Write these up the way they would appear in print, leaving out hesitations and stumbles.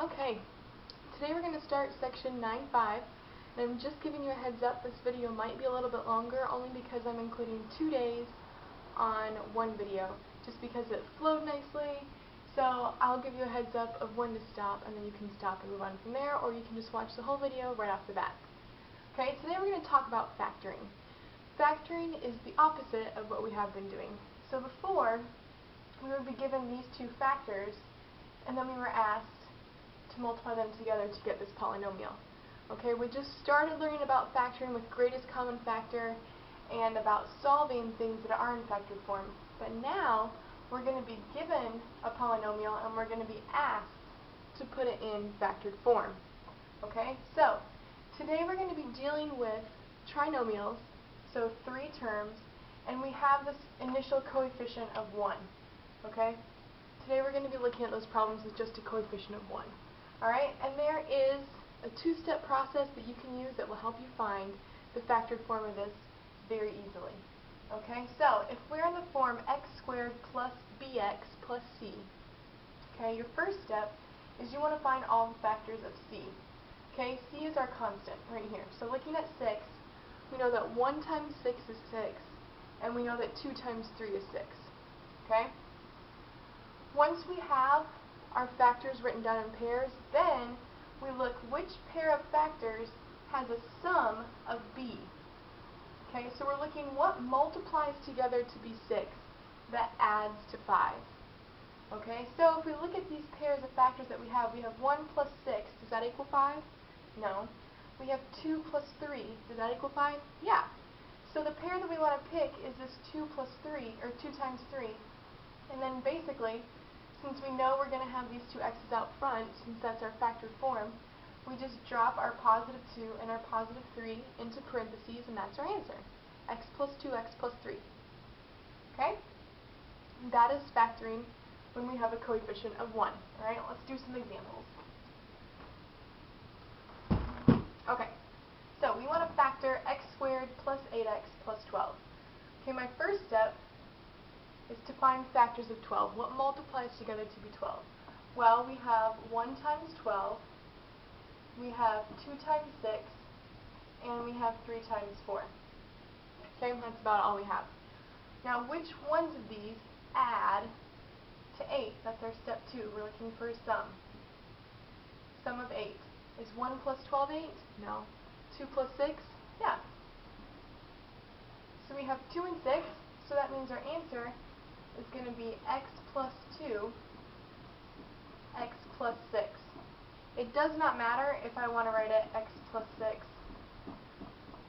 Okay, today we're going to start section 9.5, and I'm just giving you a heads up, this video might be a little bit longer only because I'm including 2 days on one video, just because it flowed nicely. So I'll give you a heads up of when to stop, and then you can stop and move on from there, or you can just watch the whole video right off the bat. Okay, today we're going to talk about factoring. Factoring is the opposite of what we have been doing. So before, we would be given these two factors, and then we were asked to multiply them together to get this polynomial. Okay, we just started learning about factoring with greatest common factor and about solving things that are in factored form. But now, we're going to be given a polynomial and we're going to be asked to put it in factored form. Okay, so today we're going to be dealing with trinomials, so 3 terms, and we have this initial coefficient of 1. Okay, today we're going to be looking at those problems with just a coefficient of 1. Alright, and there is a 2-step process that you can use that will help you find the factored form of this very easily. Okay, so if we're in the form x squared plus bx plus c, okay, your first step is you want to find all the factors of c. Okay, c is our constant right here. So looking at 6, we know that 1 times 6 is 6, and we know that 2 times 3 is 6. Okay? Once we have our factors written down in pairs, then we look which pair of factors has a sum of b. Okay, so we're looking what multiplies together to be 6 that adds to 5. Okay, so if we look at these pairs of factors that we have 1 plus 6, does that equal 5? No. We have 2 plus 3, does that equal 5? Yeah. So the pair that we want to pick is this 2 plus 3, or 2 times 3, and then basically, since we know we're going to have these two x's out front, since that's our factored form, we just drop our positive 2 and our positive 3 into parentheses, and that's our answer. X plus 2, x plus 3. Okay? That is factoring when we have a coefficient of 1. Alright, let's do some examples. Okay, so we want to factor x squared plus 8x plus 12. Okay, my first step is to find factors of 12. What multiplies together to be 12? Well, we have 1 times 12, we have 2 times 6, and we have 3 times 4. Okay, that's about all we have. Now, which ones of these add to 8? That's our step 2. We're looking for a sum. Sum of 8. Is 1 plus 12 8? No. 2 plus 6? Yeah. So we have 2 and 6, so that means our answer is going to be x plus 2, x plus 6. It does not matter if I want to write it x plus 6,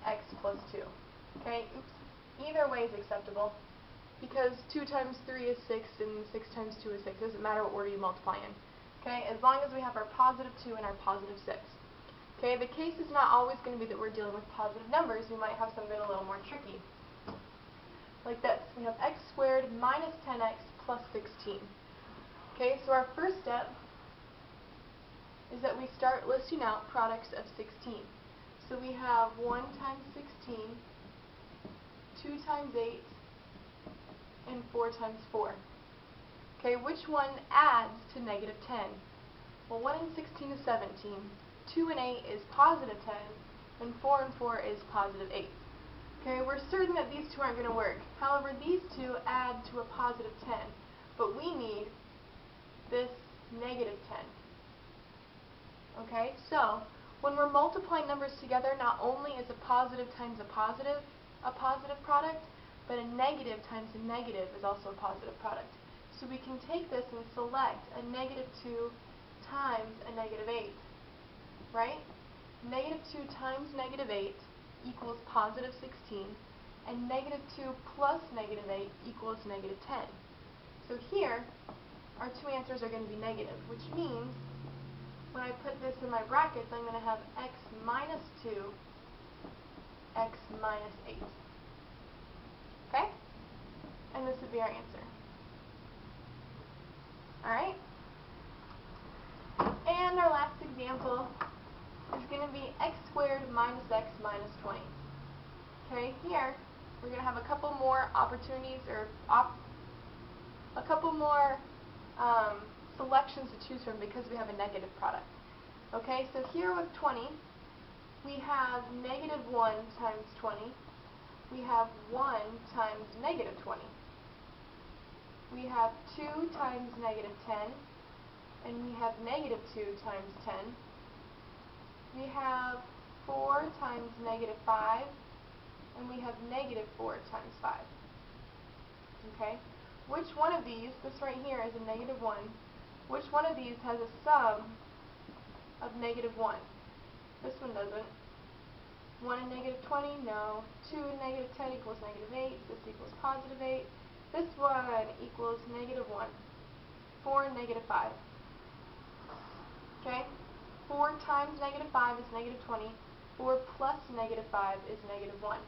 x plus 2. Okay, oops. Either way is acceptable, because 2 times 3 is 6 and 6 times 2 is 6. It doesn't matter what order you multiply in. Okay, as long as we have our positive 2 and our positive 6. Okay, the case is not always going to be that we're dealing with positive numbers. We might have something a little more tricky. Like this, we have x squared minus 10x plus 16. Okay, so our first step is that we start listing out products of 16. So we have 1 times 16, 2 times 8, and 4 times 4. Okay, which one adds to negative 10? Well, 1 and 16 is 17, 2 and 8 is positive 10, and 4 and 4 is positive 8. Okay, we're certain that these two aren't going to work. However, these two add to a positive 10, but we need this negative 10. Okay, so when we're multiplying numbers together, not only is a positive times a positive product, but a negative times a negative is also a positive product. So we can take this and select a negative 2 times a negative 8, right? Negative 2 times negative 8 equals positive 16, and negative 2 plus negative 8 equals negative 10. So here, our two answers are going to be negative, which means when I put this in my brackets, I'm going to have x minus 2, x minus 8. Okay? And this would be our answer. Alright? And our last example is going to be x squared minus x minus 20. Okay, here we're going to have a couple more opportunities, or a couple more selections to choose from because we have a negative product. Okay, so here with 20, we have negative 1 times 20. We have 1 times negative 20. We have 2 times negative 10. And we have negative 2 times 10. We have 4 times negative 5. And we have negative 4 times 5. Okay? Which one of these, this right here is a negative 1, which one of these has a sum of negative 1? This one doesn't. 1 and negative 20? No. 2 and negative 10 equals negative 8. This equals positive 8. This one equals negative 1. 4 and negative 5. Okay? 4 times negative 5 is negative 20. 4 plus negative 5 is negative 1.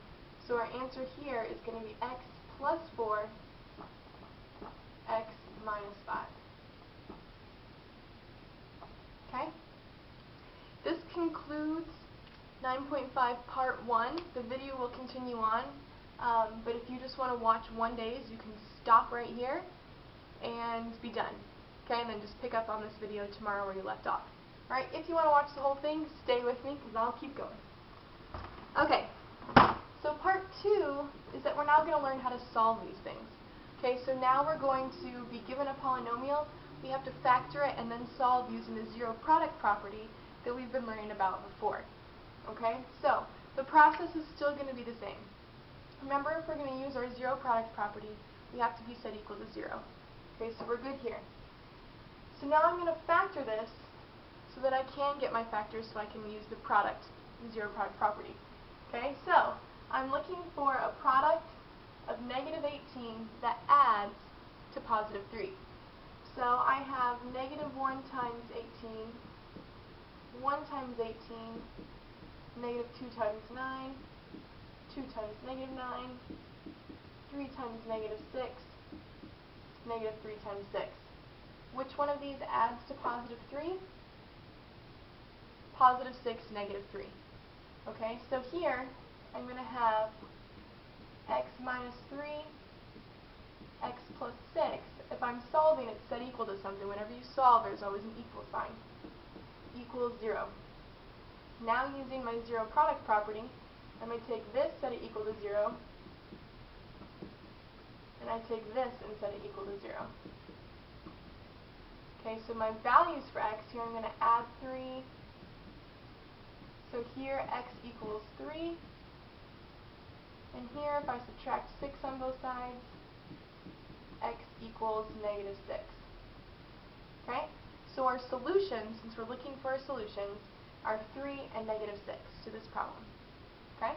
So our answer here is going to be x plus 4, x minus 5. Okay? This concludes 9.5 part 1. The video will continue on, but if you just want to watch one days, you can stop right here and be done. Okay, and then just pick up on this video tomorrow where you left off. Alright, if you want to watch the whole thing, stay with me because I'll keep going. Okay, so part 2 is that we're now going to learn how to solve these things. Okay, so now we're going to be given a polynomial. We have to factor it and then solve using the zero product property that we've been learning about before. Okay, so the process is still going to be the same. Remember, if we're going to use our zero product property, we have to be set equal to 0. Okay, so we're good here. So now I'm going to factor this so that I can get my factors so I can use the product, the zero product property. Okay, so I'm looking for a product of negative 18 that adds to positive 3. So I have negative 1 times 18, 1 times 18, negative 2 times 9, 2 times negative 9, 3 times negative 6, negative 3 times 6. Which one of these adds to positive 3? Positive 6, negative 3. Okay, so here I'm going to have x minus 3, x plus 6. If I'm solving, it's set equal to something. Whenever you solve, there's always an equal sign. Equals 0. Now using my zero product property, I'm going to take this, set it equal to 0, and I take this and set it equal to 0. Okay, so my values for x here, I'm going to add 3. So here x equals 3. And here, if I subtract 6 on both sides, x equals negative 6. Okay? So our solutions, since we're looking for our solutions, are 3 and negative 6 to this problem. Okay?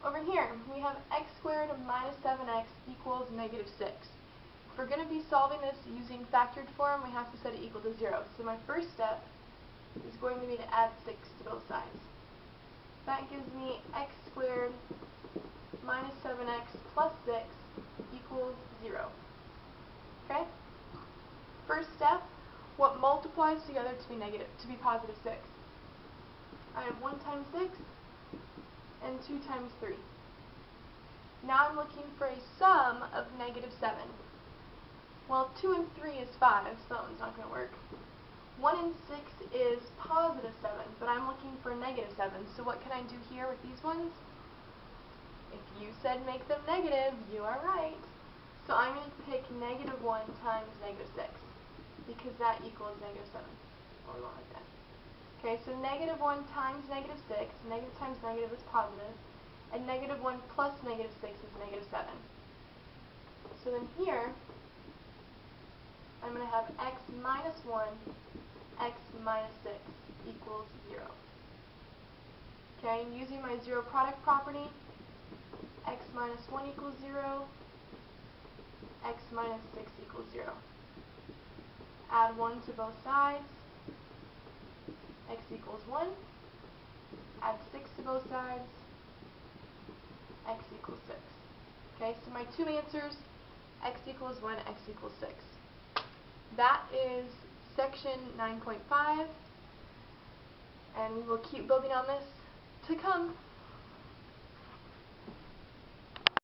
Over here, we have x squared minus 7x equals negative 6. If we're going to be solving this using factored form, we have to set it equal to 0. So my first step is going to be to add 6 to both sides. That gives me x squared minus 7x plus 6 equals 0. Okay? First step, what multiplies together to be positive 6? I have 1 times 6 and 2 times 3. Now I'm looking for a sum of negative 7. Well, 2 and 3 is 5, so that one's not going to work. 1 and 6 is positive 7, but I'm looking for negative 7. So what can I do here with these ones? If you said make them negative, you are right. So I'm going to pick negative 1 times negative 6, because that equals negative 7. Or we want like that. Okay, so negative 1 times negative 6, negative times negative is positive, and negative 1 plus negative 6 is negative 7. So then here, I'm going to have x minus 1, x minus 6 equals 0. Okay, and using my zero product property, x minus 1 equals 0, x minus 6 equals 0. Add 1 to both sides, x equals 1. Add 6 to both sides, x equals 6. Okay, so my two answers, x equals 1, x equals 6. That is section 9.5, and we will keep building on this to come.